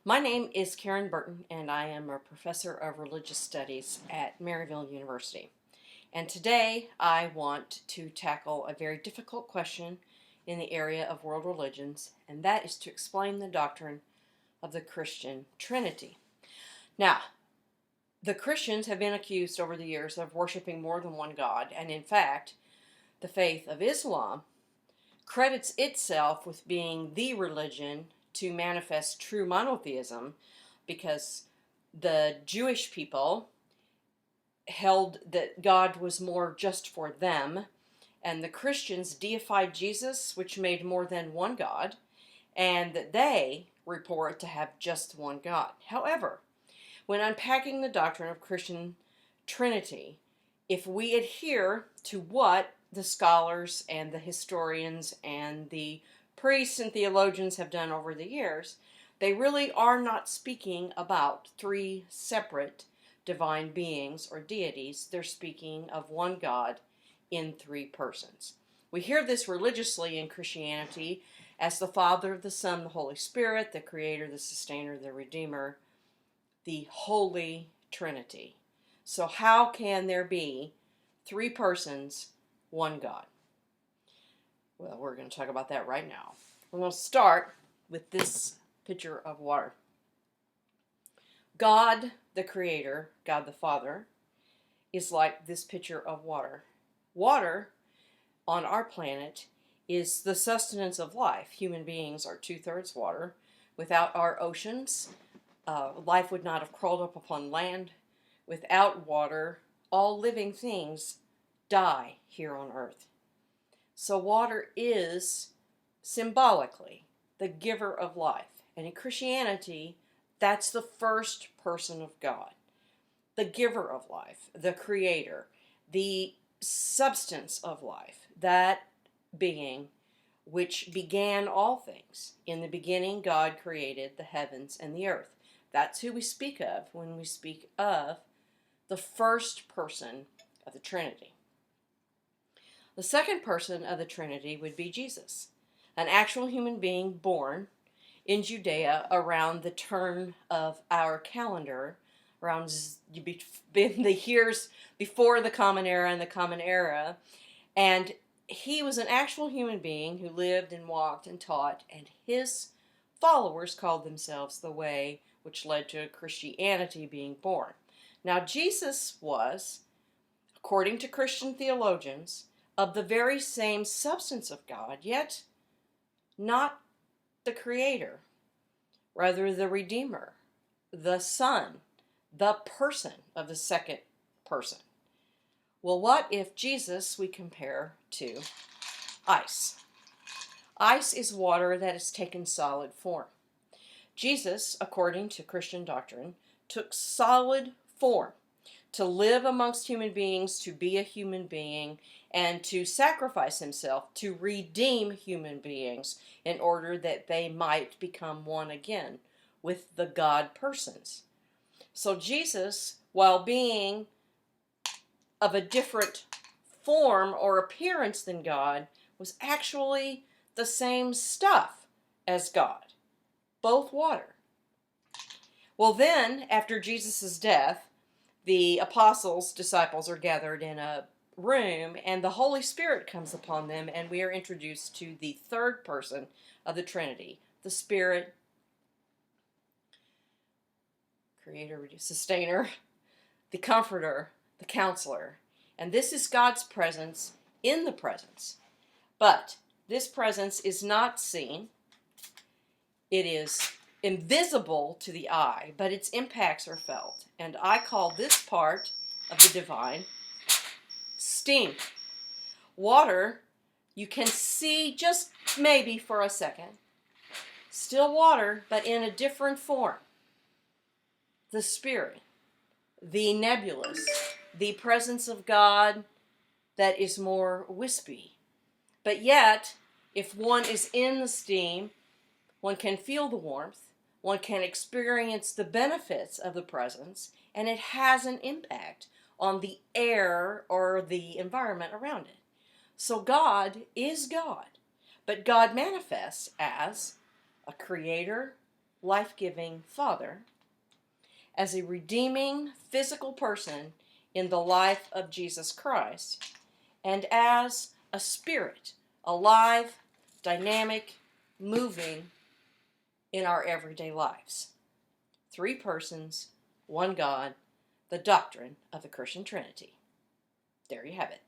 My name is Karen Burton, and I am a professor of religious studies at Maryville University. And today I want to tackle a very difficult question in the area of world religions, and that is to explain the doctrine of the Christian Trinity. Now, the Christians have been accused over the years of worshiping more than one God, and in fact, the faith of Islam credits itself with being the religion to manifest true monotheism because the Jewish people held that God was more just for them, and the Christians deified Jesus, which made more than one God, and that they report to have just one God. However, when unpacking the doctrine of Christian Trinity, if we adhere to what the scholars and the historians and the priests and theologians have done over the years, they really are not speaking about three separate divine beings or deities. They're speaking of one God in three persons. We hear this religiously in Christianity as the Father, the Son, the Holy Spirit, the Creator, the Sustainer, the Redeemer, the Holy Trinity. So how can there be three persons, one God? Well, we're going to talk about that right now. We're going to start with this pitcher of water. God, the Creator, God the Father, is like this pitcher of water. Water on our planet is the sustenance of life. Human beings are 2/3 water. Without our oceans, life would not have crawled up upon land. Without water, all living things die here on earth. So water is symbolically the giver of life. And in Christianity, that's the first person of God. The giver of life, the creator, the substance of life, that being which began all things. In the beginning, God created the heavens and the earth. That's who we speak of when we speak of the first person of the Trinity. The second person of the Trinity would be Jesus, an actual human being born in Judea around the turn of our calendar, around in the years before the Common Era and the Common Era. And he was an actual human being who lived and walked and taught, and his followers called themselves the Way, which led to Christianity being born. Now, Jesus was, according to Christian theologians, of the very same substance of God, yet not the Creator, rather the Redeemer, the Son, the person of the second person. Well, what if Jesus we compare to ice? Ice is water that has taken solid form. Jesus, according to Christian doctrine, took solid form to live amongst human beings, to be a human being, and to sacrifice himself to redeem human beings in order that they might become one again with the God persons. So Jesus, while being of a different form or appearance than God, was actually the same stuff as God, both water. Well, then, after Jesus' death, the apostles, disciples, are gathered in a room, and the Holy Spirit comes upon them, and we are introduced to the third person of the Trinity, the Spirit, Creator, Sustainer, the Comforter, the Counselor. And this is God's presence in the presence. But this presence is not seen. It is invisible to the eye, but its impacts are felt. And I call this part of the divine steam. Water, you can see just maybe for a second. Still water, but in a different form. The Spirit, the nebulous, the presence of God that is more wispy. But yet, if one is in the steam, one can feel the warmth, one can experience the benefits of the presence, and it has an impact on the air or the environment around it. So God is God, but God manifests as a creator, life-giving Father, as a redeeming physical person in the life of Jesus Christ, and as a spirit, alive, dynamic, moving in our everyday lives. 3 persons, one God, the doctrine of the Christian Trinity. There you have it.